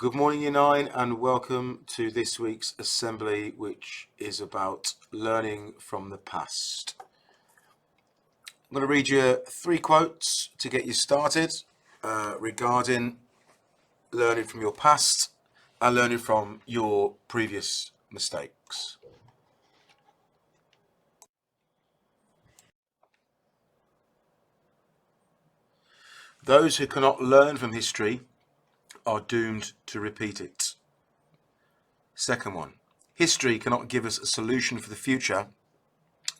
Good morning, Year 9, and welcome to this week's assembly, which is about learning from the past. I'm going to read you 3 quotes to get you started regarding learning from your past and learning from your previous mistakes. Those who cannot learn from history are doomed to repeat it. Second one, history cannot give us a solution for the future,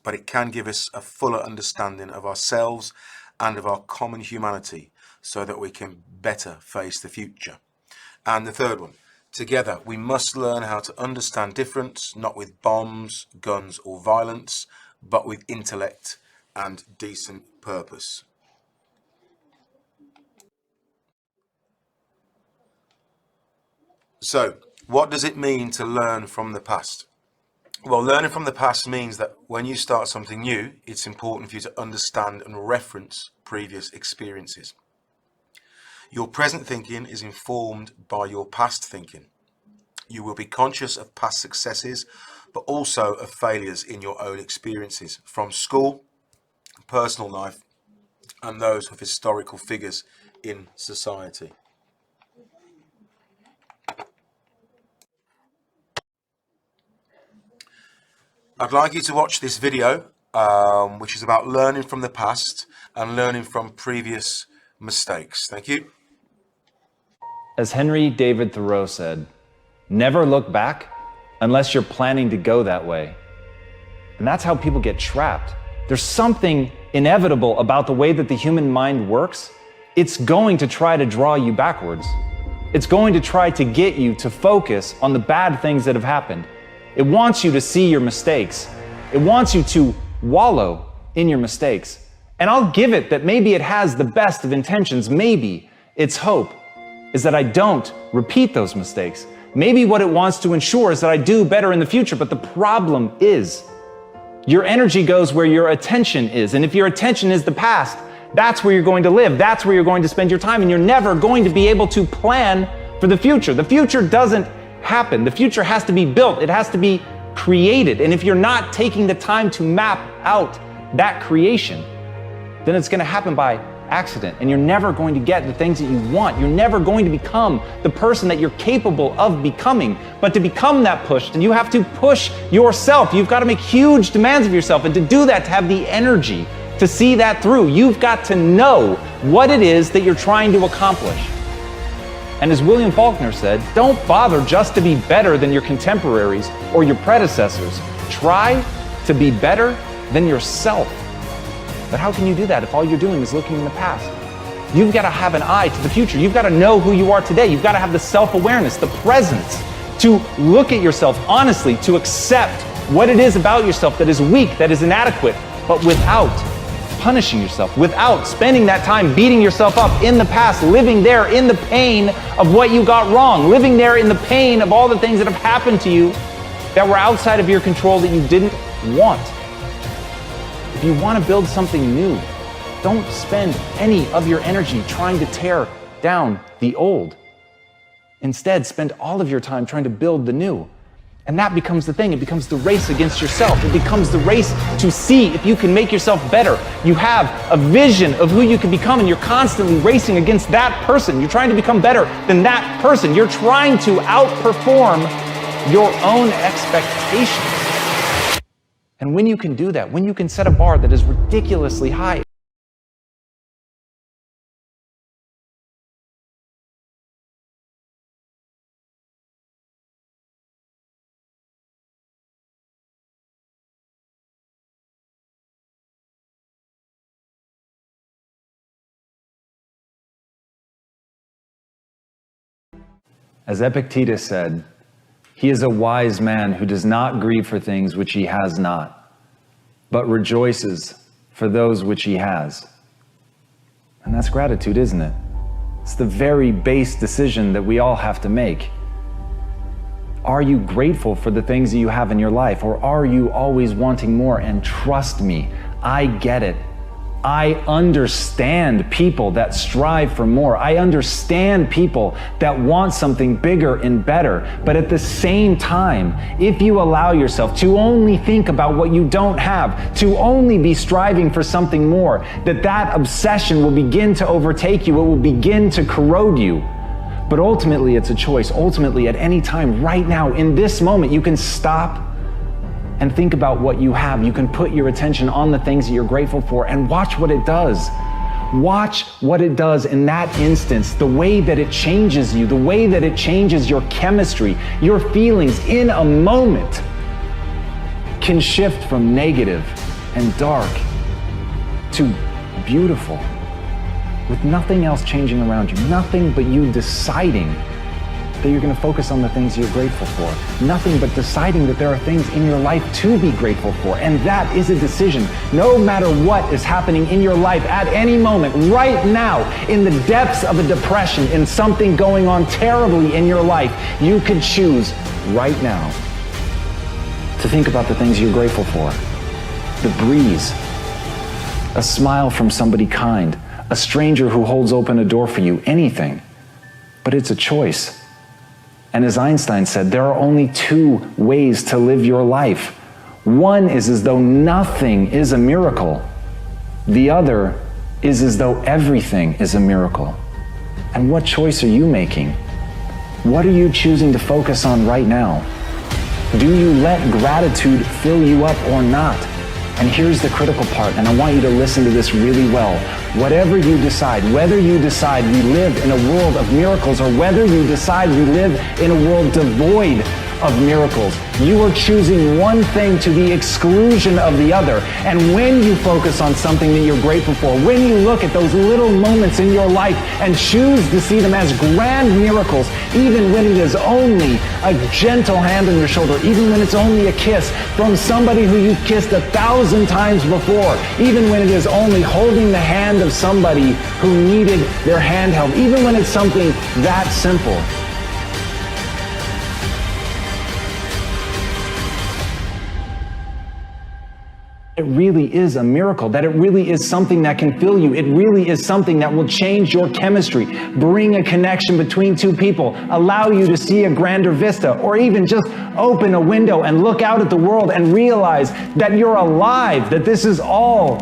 but it can give us a fuller understanding of ourselves and of our common humanity so that we can better face the future. And the third one, together we must learn how to understand difference, not with bombs, guns or violence, but with intellect and decent purpose. So, what does it mean to learn from the past? Well, learning from the past means that when you start something new, it's important for you to understand and reference previous experiences. Your present thinking is informed by your past thinking. You will be conscious of past successes, but also of failures in your own experiences from school, personal life, and those of historical figures in society. I'd like you to watch this video, which is about learning from the past and learning from previous mistakes. Thank you. As Henry David Thoreau said, never look back unless you're planning to go that way. And that's how people get trapped. There's something inevitable about the way that the human mind works. It's going to try to draw you backwards. It's going to try to get you to focus on the bad things that have happened. It wants you to see your mistakes. It wants you to wallow in your mistakes. And I'll give it that maybe it has the best of intentions. Maybe its hope is that I don't repeat those mistakes. Maybe what it wants to ensure is that I do better in the future. But the problem is, your energy goes where your attention is. And if your attention is the past, that's where you're going to live. That's where you're going to spend your time. And you're never going to be able to plan for the future. The future doesn't happen. The future has to be built. It has to be created. And if you're not taking the time to map out that creation, then it's going to happen by accident. And you're never going to get the things that you want. You're never going to become the person that you're capable of becoming. But to become that pushed, and you have to push yourself. You've got to make huge demands of yourself. And to do that, to have the energy to see that through, you've got to know what it is that you're trying to accomplish. And as William Faulkner said, don't bother just to be better than your contemporaries or your predecessors. Try to be better than yourself. But how can you do that if all you're doing is looking in the past? You've got to have an eye to the future. You've got to know who you are today. You've got to have the self-awareness, the presence, to look at yourself honestly, to accept what it is about yourself that is weak, that is inadequate, but without punishing yourself, without spending that time beating yourself up in the past, living there in the pain of what you got wrong, living there in the pain of all the things that have happened to you that were outside of your control that you didn't want. If you want to build something new, don't spend any of your energy trying to tear down the old. Instead, spend all of your time trying to build the new. And that becomes the thing. It becomes the race against yourself. It becomes the race to see if you can make yourself better. You have a vision of who you can become, and you're constantly racing against that person. You're trying to become better than that person. You're trying to outperform your own expectations. And when you can do that, when you can set a bar that is ridiculously high, as Epictetus said, he is a wise man who does not grieve for things which he has not, but rejoices for those which he has. And that's gratitude, isn't it? It's the very base decision that we all have to make. Are you grateful for the things that you have in your life, or are you always wanting more? And trust me, I get it. I understand people that strive for more. I understand people that want something bigger and better. But at the same time, if you allow yourself to only think about what you don't have, to only be striving for something more, that obsession will begin to overtake you. It will begin to corrode you. But ultimately, it's a choice. Ultimately, at any time, right now, in this moment, you can stop and think about what you have. You can put your attention on the things that you're grateful for and watch what it does. Watch what it does in that instance, the way that it changes you, the way that it changes your chemistry, your feelings in a moment can shift from negative and dark to beautiful, with nothing else changing around you, nothing but you deciding that you're going to focus on the things you're grateful for. Nothing but deciding that there are things in your life to be grateful for. And that is a decision. No matter what is happening in your life at any moment, right now, in the depths of a depression, in something going on terribly in your life, you could choose right now to think about the things you're grateful for. The breeze, a smile from somebody kind, a stranger who holds open a door for you, anything. But it's a choice. And as Einstein said, there are only two ways to live your life. One is as though nothing is a miracle. The other is as though everything is a miracle. And what choice are you making? What are you choosing to focus on right now? Do you let gratitude fill you up or not? And here's the critical part, and I want you to listen to this really well. Whatever you decide, whether you decide we live in a world of miracles or whether you decide we live in a world devoid of miracles, you are choosing one thing to the exclusion of the other. And when you focus on something that you're grateful for, when you look at those little moments in your life and choose to see them as grand miracles, even when it is only a gentle hand on your shoulder, even when it's only a kiss from somebody who you've kissed 1,000 times before, even when it is only holding the hand of somebody who needed their hand held, even when it's something that simple, it really is a miracle, that it really is something that can fill you. It really is something that will change your chemistry, bring a connection between two people, allow you to see a grander vista, or even just open a window and look out at the world and realize that you're alive, that this is all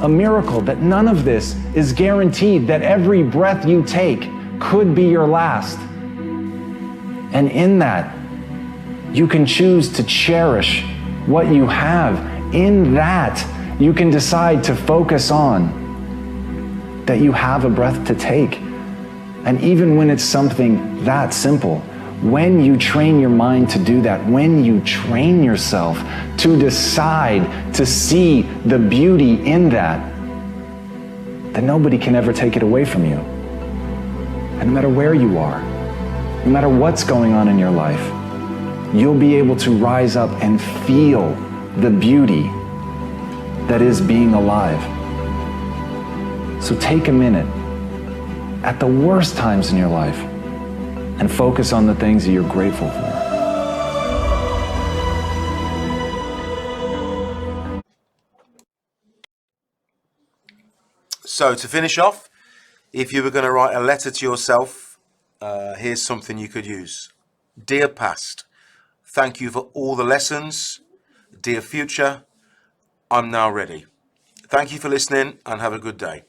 a miracle, that none of this is guaranteed, that every breath you take could be your last. And in that, you can choose to cherish what you have. In that, you can decide to focus on that you have a breath to take. And even when it's something that simple, when you train your mind to do that, when you train yourself to decide to see the beauty in that, then nobody can ever take it away from you. And no matter where you are, no matter what's going on in your life, you'll be able to rise up and feel the beauty that is being alive. So take a minute at the worst times in your life and focus on the things that you're grateful for. So to finish off, if you were going to write a letter to yourself, here's something you could use. Dear past, thank you for all the lessons. Dear future, I'm now ready. Thank you for listening and have a good day.